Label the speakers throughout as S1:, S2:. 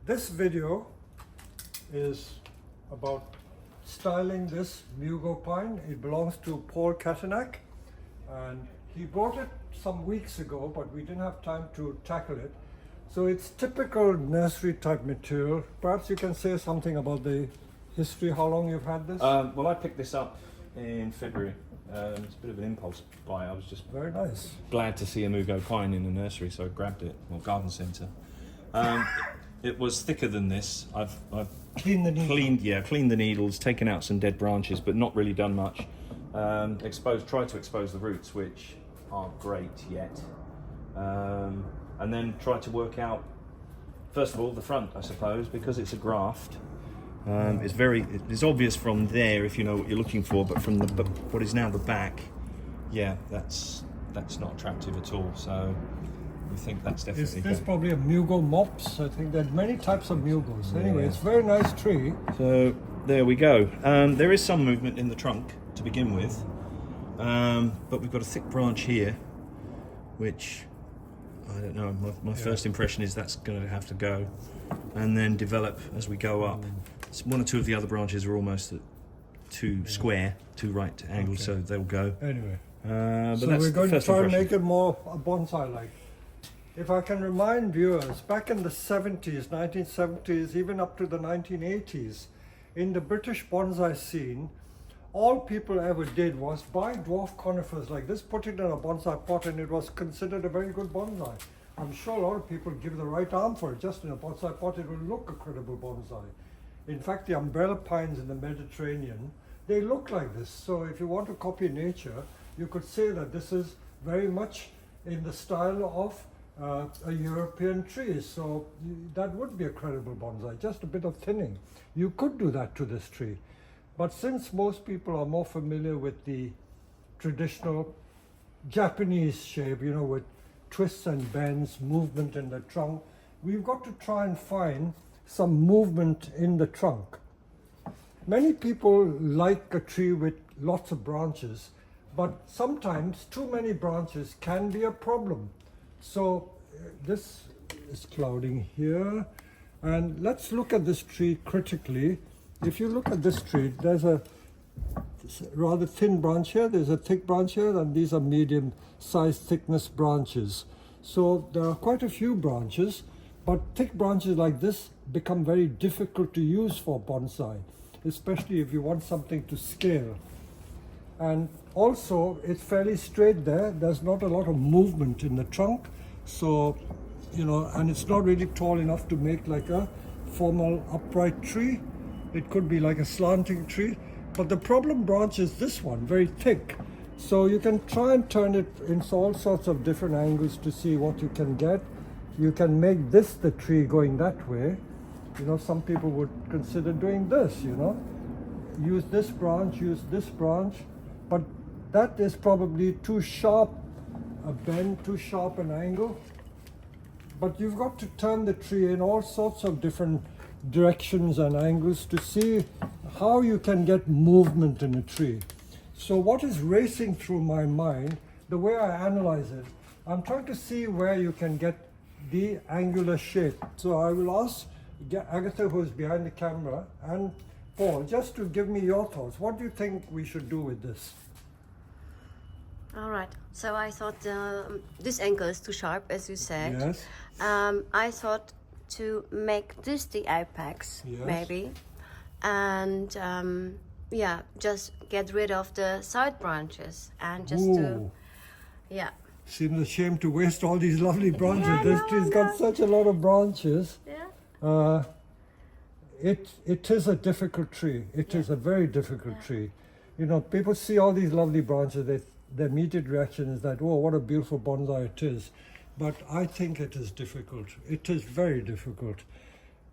S1: This video is about styling this Mugo pine. It belongs to Paul Katanak, and he bought it some weeks ago, but we didn't have time to tackle it. So it's typical nursery type material. Perhaps you can say something about the history, how long you've had this?
S2: Well, I picked this up in February. It's a bit of an impulse buy. I was just
S1: Very nice.
S2: glad to see a Mugo pine in the nursery, so I grabbed it, or garden centre. It was thicker than this. I've
S1: Clean the needle.
S2: cleaned the needles, taken out some dead branches, but not really done much. Tried to expose the roots, which aren't great yet, and then tried to work out, first of all, the front, I suppose, because it's a graft. It's obvious from there if you know what you're looking for, but from what is now the back, yeah, that's not attractive at all. So we think that's definitely.
S1: Is this probably a Mugo mops? I think there are many types of Mugos. Anyway, it's a very nice tree.
S2: So there we go. There is some movement in the trunk to begin with, but we've got a thick branch here, which I don't know. My first impression is that's going to have to go, and then develop as we go up. One or two of the other branches are almost at two right angles, so they'll go.
S1: Anyway,
S2: but
S1: so
S2: that's
S1: we're going to try and
S2: impression.
S1: make it more bonsai-like. If I can remind viewers, back in the 70s, 1970s, even up to the 1980s, in the British bonsai scene, all people ever did was buy dwarf conifers like this, put it in a bonsai pot, and it was considered a very good bonsai. I'm sure a lot of people give the right arm for it. Just in a bonsai pot, it will look a credible bonsai. In fact, the umbrella pines in the Mediterranean, they look like this. So if you want to copy nature, you could say that this is very much in the style of a European tree. So that would be a credible bonsai, just a bit of thinning. You could do that to this tree. But since most people are more familiar with the traditional Japanese shape, you know, with twists and bends, movement in the trunk, we've got to try and find some movement in the trunk. Many people like a tree with lots of branches, but sometimes too many branches can be a problem. So this is clouding here, and let's look at this tree critically. If you look at this tree, there's a rather thin branch here, there's a thick branch here, and these are medium size thickness branches. So there are quite a few branches, but thick branches like this become very difficult to use for bonsai, especially if you want something to scale. And also, it's fairly straight there. There's not a lot of movement in the trunk. So, you know, and it's not really tall enough to make like a formal upright tree. It could be like a slanting tree. But the problem branch is this one, very thick. So you can try and turn it in all sorts of different angles to see what you can get. You can make this the tree going that way. You know, some people would consider doing this, you know. Use this branch, but that is probably too sharp a bend, too sharp an angle. But you've got to turn the tree in all sorts of different directions and angles to see how you can get movement in a tree. So what is racing through my mind, the way I analyze it, I'm trying to see where you can get the angular shape. So I will ask Agatha, who's behind the camera, and Paul, just to give me your thoughts. What do you think we should do with this?
S3: All right. So I thought this angle is too sharp, as you said.
S1: Yes.
S3: I thought to make this the apex, maybe, and just get rid of the side branches and just
S1: Seems a shame to waste all these lovely branches.
S3: Yeah,
S1: This tree's got such a lot of branches.
S3: Yeah.
S1: It is a difficult tree. It is a very difficult tree. You know, people see all these lovely branches, their immediate reaction is that, oh, what a beautiful bonsai it is. But I think it is difficult. It is very difficult.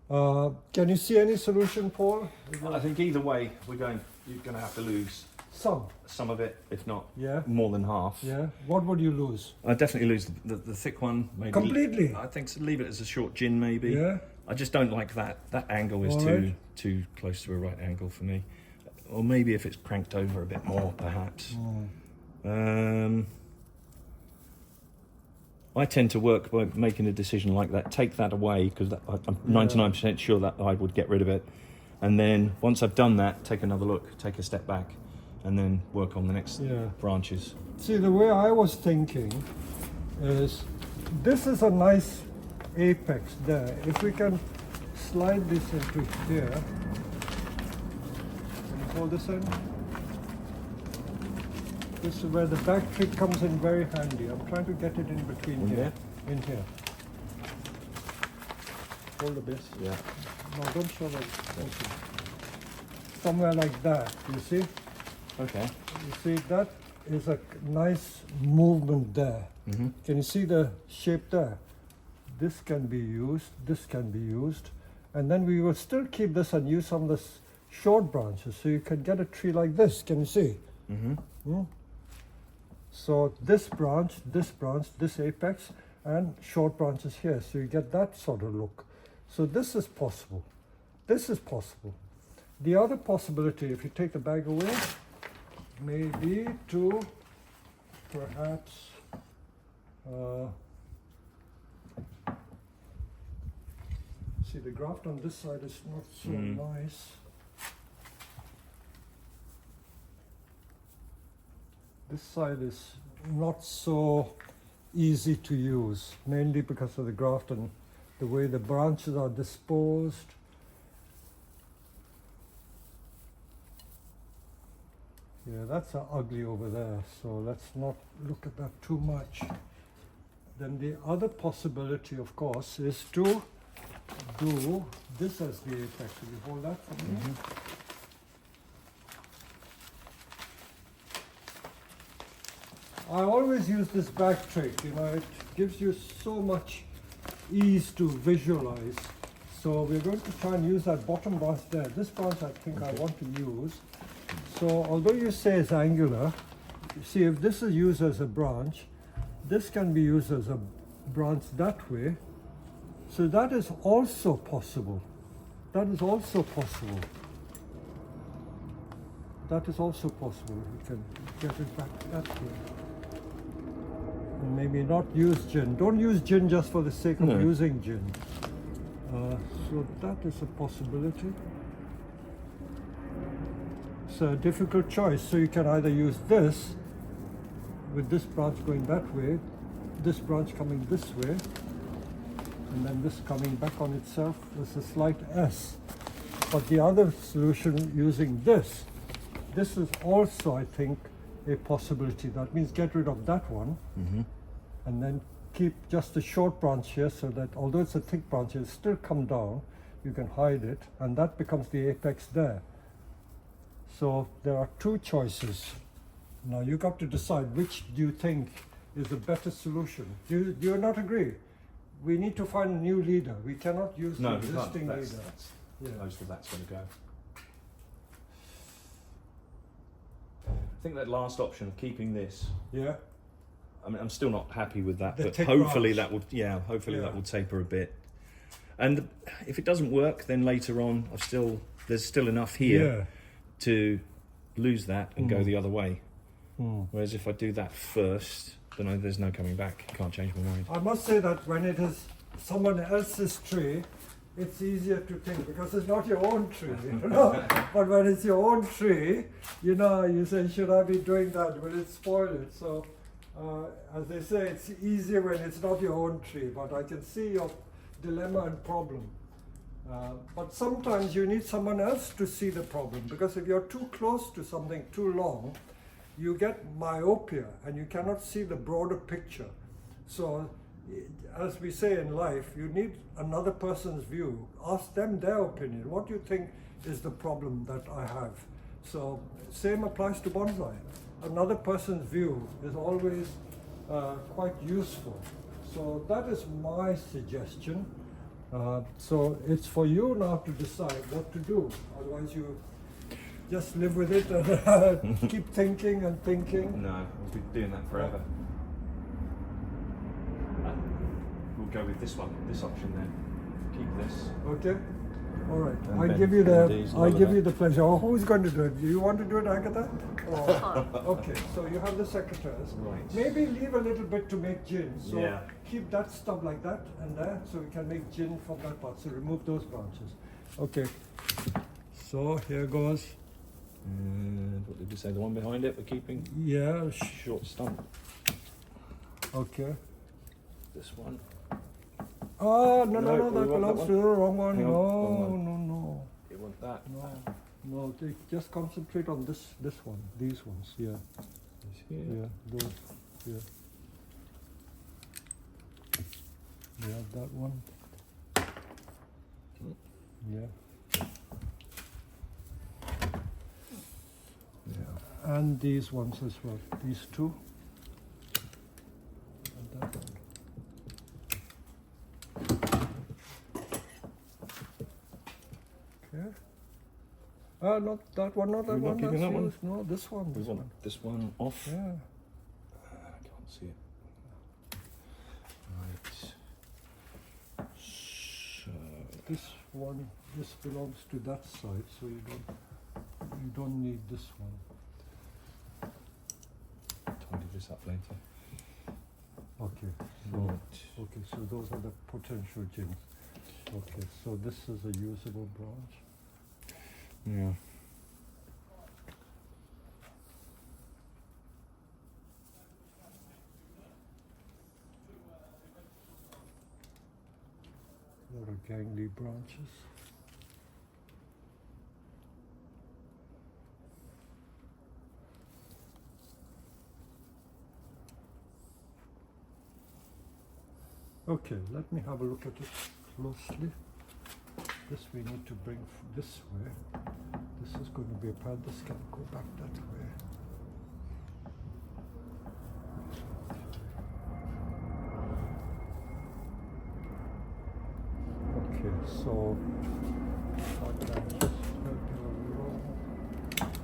S1: Can you see any solution, Paul?
S2: I think either way, you're going to have to lose
S1: some
S2: of it, if not
S1: Yeah.
S2: more than half.
S1: Yeah. What would you lose?
S2: I'd definitely lose the thick one. Maybe
S1: Completely?
S2: I think so, leave it as a short gin, maybe.
S1: Yeah.
S2: I just don't like that. That angle is
S1: All
S2: too
S1: right.
S2: too close to a right angle for me. Or maybe if it's cranked over a bit more, perhaps. I tend to work by making a decision like that, take that away, because I'm 99% sure that I would get rid of it. And then once I've done that, take another look, take a step back, and then work on the next branches.
S1: See, the way I was thinking is, this is a nice apex there. If we can slide this into here, can you hold this in? This is where the back trick comes in very handy. I'm trying to get it in between here. In here. Hold a bit.
S2: Yeah.
S1: No, don't show that. Okay. Somewhere like that, you see?
S2: Okay.
S1: You see, that is a nice movement there.
S2: Mm-hmm.
S1: Can you see the shape there? This can be used, this can be used. And then we will still keep this and use some of the short branches. So you can get a tree like this, can you see?
S2: Mm-hmm.
S1: So this branch, this apex, and short branches here. So you get that sort of look. So this is possible. This is possible. The other possibility, if you take the bag away, may be to perhaps see, the graft on this side is not so nice. This side is not so easy to use, mainly because of the graft and the way the branches are disposed. Yeah, that's ugly over there, so let's not look at that too much. Then the other possibility, of course, is to do this as the apex. Will you hold that for me? I always use this back trick, you know, it gives you so much ease to visualize. So we're going to try and use that bottom branch there. This branch I think I want to use. So although you say it's angular, you see, if this is used as a branch, this can be used as a branch that way. So that is also possible. That is also possible. That is also possible. We can get it back that way. And maybe not use gin. Don't use gin just for the sake of using gin. So that is a possibility. It's a difficult choice. So you can either use this, with this branch going that way, this branch coming this way, and then this coming back on itself with a slight S. But the other solution, using this is also, I think, a possibility. That means get rid of that one, and then keep just a short branch here, so that although it's a thick branch, it'll still come down. You can hide it, and that becomes the apex there. So there are two choices. Now you've got to decide which do you think is the better solution. Do you not agree? We need to find a new leader. We cannot use the existing leader.
S2: Most of that's going to go. I think that last option of keeping this.
S1: Yeah.
S2: I mean, I'm still not happy with that,
S1: The
S2: but
S1: thick
S2: hopefully
S1: branch.
S2: that will, hopefully that will taper a bit. And if it doesn't work, then later on, there's still enough here to lose that and go the other way. Whereas if I do that first, then there's no coming back. Can't change my mind.
S1: I must say that when it is someone else's tree, it's easier to think because it's not your own tree, you know. But when it's your own tree, you know, you say, should I be doing that? Will it spoil it? So, as they say, it's easier when it's not your own tree. But I can see your dilemma and problem. But sometimes you need someone else to see the problem, because if you're too close to something too long, you get myopia and you cannot see the broader picture. So, as we say in life, you need another person's view. Ask them their opinion. What do you think is the problem that I have? So, same applies to bonsai. Another person's view is always quite useful. So that is my suggestion. So it's for you now to decide what to do. Otherwise you just live with it and keep thinking and thinking.
S2: No, we'll be doing that forever. We'll go with this one, this option then. Keep this.
S1: Okay. All right.
S2: And
S1: I
S2: Ben-
S1: give you
S2: Ben D's
S1: the
S2: love that.
S1: pleasure. Oh, who's going to do it? Do you want to do it, Agatha? Or-
S3: Fine.
S1: okay. So you have the secateurs.
S2: Right.
S1: Maybe leave a little bit to make gin. So
S2: Yeah.
S1: keep that stuff like that and there, so we can make gin from that part. So remove those branches. Okay. So here goes.
S2: And what did we say? The one behind it we're keeping?
S1: Yeah.
S2: Short stump.
S1: Okay.
S2: This one.
S1: Oh, no,
S2: No, we
S1: that
S2: want that
S1: belongs
S2: one.
S1: to the wrong one.
S2: Hang on,
S1: No,
S2: wrong one.
S1: no.
S2: You want that?
S1: No, they just concentrate on this one, these ones, yeah,
S2: This here.
S1: yeah, those, yeah. Yeah, that one. Yeah. Yeah, and these ones as well, these two. And that one. Okay. Not that one, not that
S2: We're not
S1: one.
S2: keeping
S1: That's
S2: that one?
S1: yours. No, this one.
S2: We
S1: This
S2: want
S1: one.
S2: this one off.
S1: Yeah.
S2: I can't see it. Right. So
S1: This one, this belongs to that side, so you don't need this one.
S2: tidy this up later.
S1: Okay. So,
S2: Right.
S1: okay, so those are the potential gins. Okay, so this is a usable branch.
S2: Yeah.
S1: A lot of gangly branches. Okay, let me have a look at it closely. This we need to bring this way. This is going to be a pad. This can go back that way. Okay, so I can just help you along.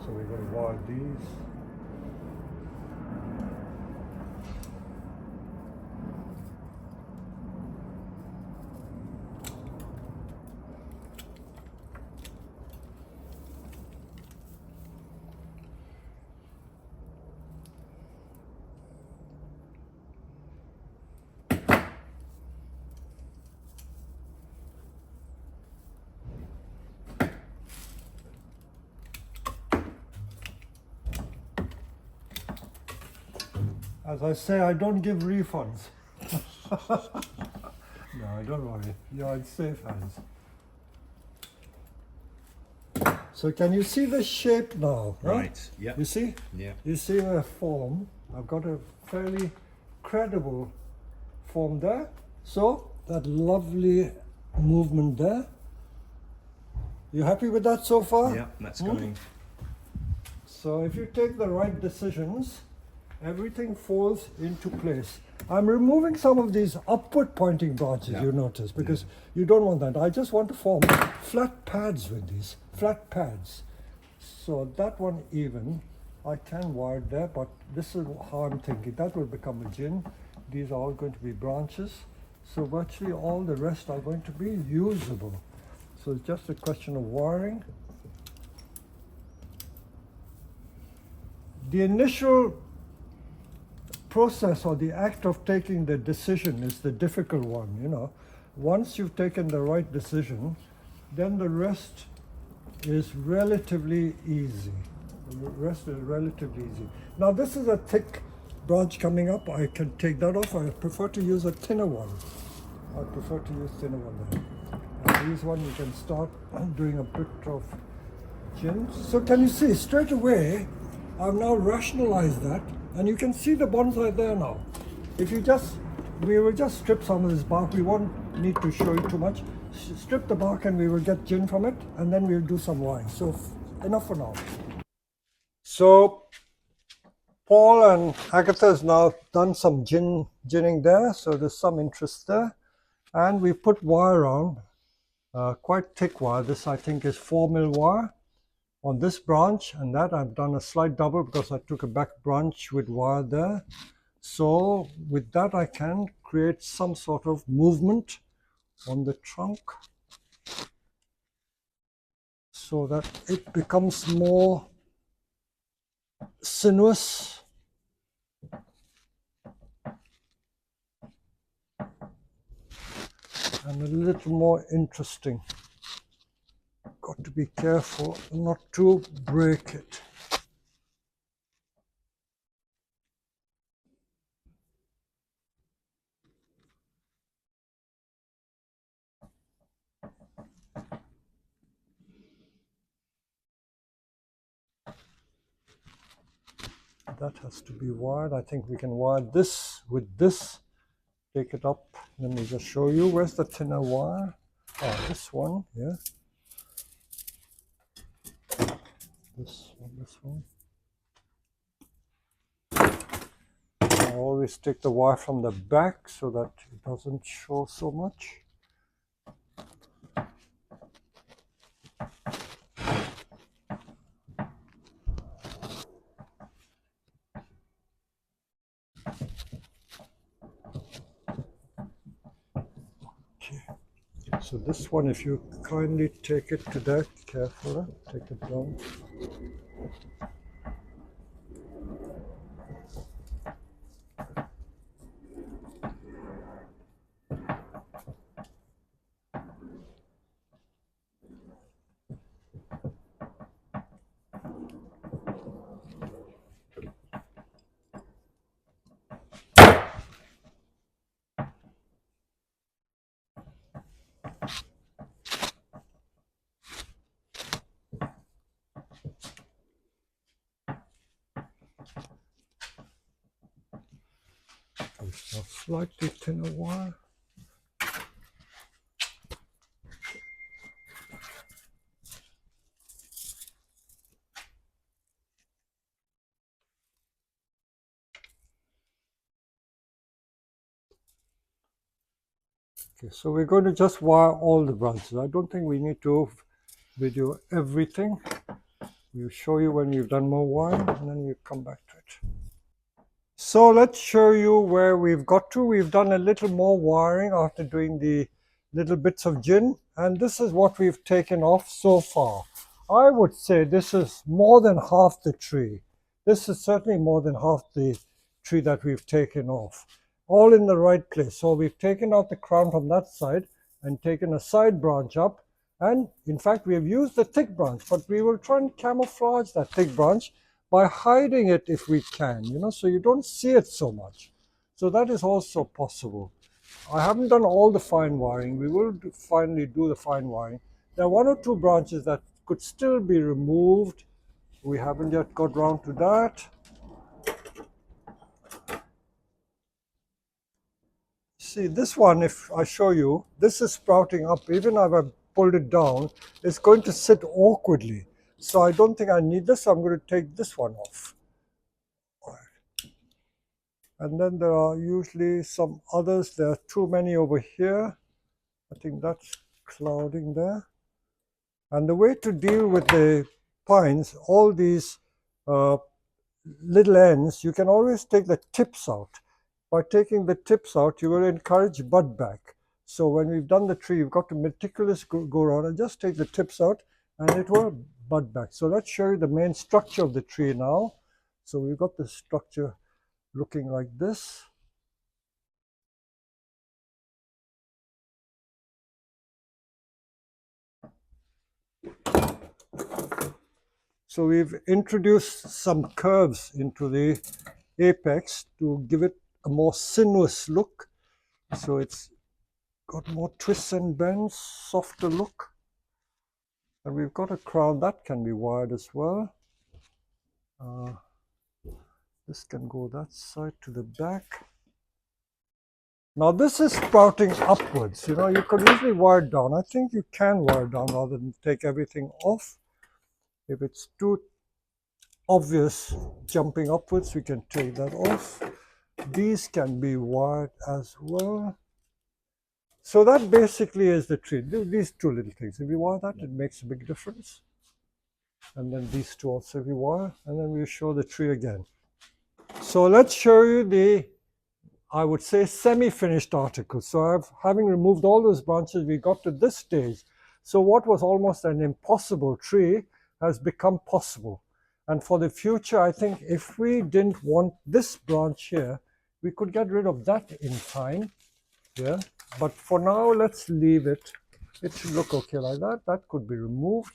S1: So we're going to wire these. As I say, I don't give refunds. No, don't worry. You're in safe hands. So can you see the shape now? Huh?
S2: Right. Yeah.
S1: You see?
S2: Yeah.
S1: You see the form. I've got a fairly credible form there. So that lovely movement there. You happy with that so far?
S2: Yeah. That's going.
S1: So if you take the right decisions, everything falls into place. I'm removing some of these upward pointing branches,
S2: Yeah.
S1: you notice, because you don't want that. I just want to form flat pads with these, flat pads. So that one even, I can wire there, but this is how I'm thinking. That will become a gin. These are all going to be branches. So virtually all the rest are going to be usable. So it's just a question of wiring. The initial process or the act of taking the decision is the difficult one, you know. Once you've taken the right decision, then the rest is relatively easy. The rest is relatively easy. Now this is a thick branch coming up. I can take that off. I prefer to use a thinner one. I prefer to use thinner one there. And these one you can start doing a bit of gin. So can you see straight away, I've now rationalized that. And you can see the bonsai there now. If you just, we will just strip some of this bark. We won't need to show you too much. Strip the bark and we will get gin from it, and then we'll do some wine. So enough for now. So Paul and Agatha has now done some ginning there. So there's some interest there. And we put wire on, quite thick wire. This I think is 4mm wire on this branch, and that I've done a slight double because I took a back branch with wire there. So with that I can create some sort of movement on the trunk so that it becomes more sinuous. And a little more interesting. Got to be careful not to break it. That has to be wired. I think we can wire this with this. Take it up. Let me just show you. Where's the thinner wire? Oh, this one, yeah. This one. I always take the wire from the back so that it doesn't show so much. Okay. So this one, if you kindly take it to that, careful, take it down. There's a slightly thinner wire. Okay, so we're going to just wire all the branches. I don't think we need to video everything. We'll show you when we've done more wiring and then we'll come back to it. So let's show you where we've got to. We've done a little more wiring after doing the little bits of gin, and this is what we've taken off so far. I would say this is more than half the tree. This is certainly more than half the tree that we've taken off. All in the right place. So we've taken out the crown from that side and taken a side branch up, and in fact we have used the thick branch, but we will try and camouflage that thick branch by hiding it if we can, so you don't see it so much. So that is also possible. I haven't done all the fine wiring. We will finally do the fine wiring. There are one or two branches that could still be removed. We haven't yet got round to that. See, this one, if I show you, this is sprouting up. Even if I pulled it down, it's going to sit awkwardly. So I don't think I need this. I'm going to take this one off. And then there are usually some others. There are too many over here. I think that's clouding there. And the way to deal with the pines, all these little ends, you can always take the tips out. By taking the tips out, you will encourage bud back. So when we've done the tree, you've got to meticulously go around and just take the tips out and it will bud back. So let's show you the main structure of the tree now. So we've got the structure looking like this. So we've introduced some curves into the apex to give it a more sinuous look. So it's got more twists and bends, softer look. And we've got a crown that can be wired as well. This can go that side to the back. Now this is sprouting upwards. You could easily wire it down. I think you can wire it down rather than take everything off. If it's too obvious jumping upwards, we can take that off. These can be wired as well. So that basically is the tree. These two little things. If you wire that, it makes a big difference. And then these two also if you wire, and then we'll show the tree again. So let's show you the, I would say, semi-finished article. So having removed all those branches, we got to this stage. So what was almost an impossible tree has become possible. And for the future, I think if we didn't want this branch here, we could get rid of that in time. Yeah, but for now, let's leave it. It should look okay like that. That could be removed,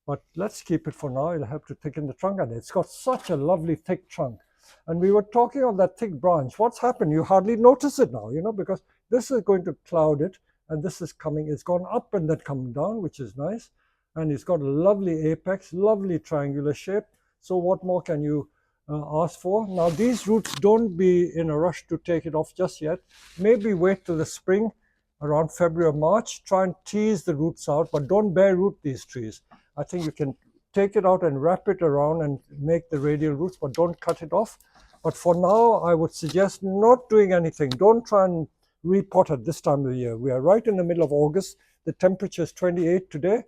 S1: but let's keep it for now. It'll help to thicken the trunk, and it's got such a lovely thick trunk. And we were talking of that thick branch. What's happened? You hardly notice it now, because this is going to cloud it, and this is coming. It's gone up and then coming down, which is nice. And it's got a lovely apex, lovely triangular shape. So what more can you ask for? Now these roots, don't be in a rush to take it off just yet. Maybe wait till the spring, around February or March. Try and tease the roots out, but don't bare root these trees. I think you can take it out and wrap it around and make the radial roots, but don't cut it off. But for now, I would suggest not doing anything. Don't try and repot at this time of the year. We are right in the middle of August. The temperature is 28 today,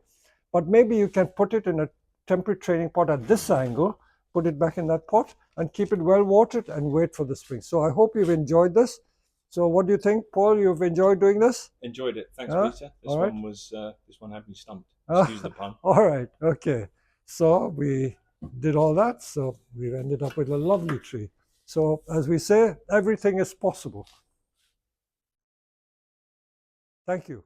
S1: but maybe you can put it in a temporary training pot at this angle, put it back in that pot and keep it well watered and wait for the spring. So I hope you've enjoyed this. So what do you think, Paul? You've enjoyed doing this?
S2: Enjoyed it. Thanks, Peter. This one had me stumped. Excuse the pun.
S1: All right. Okay. So we did all that. So we ended up with a lovely tree. So as we say, everything is possible. Thank you.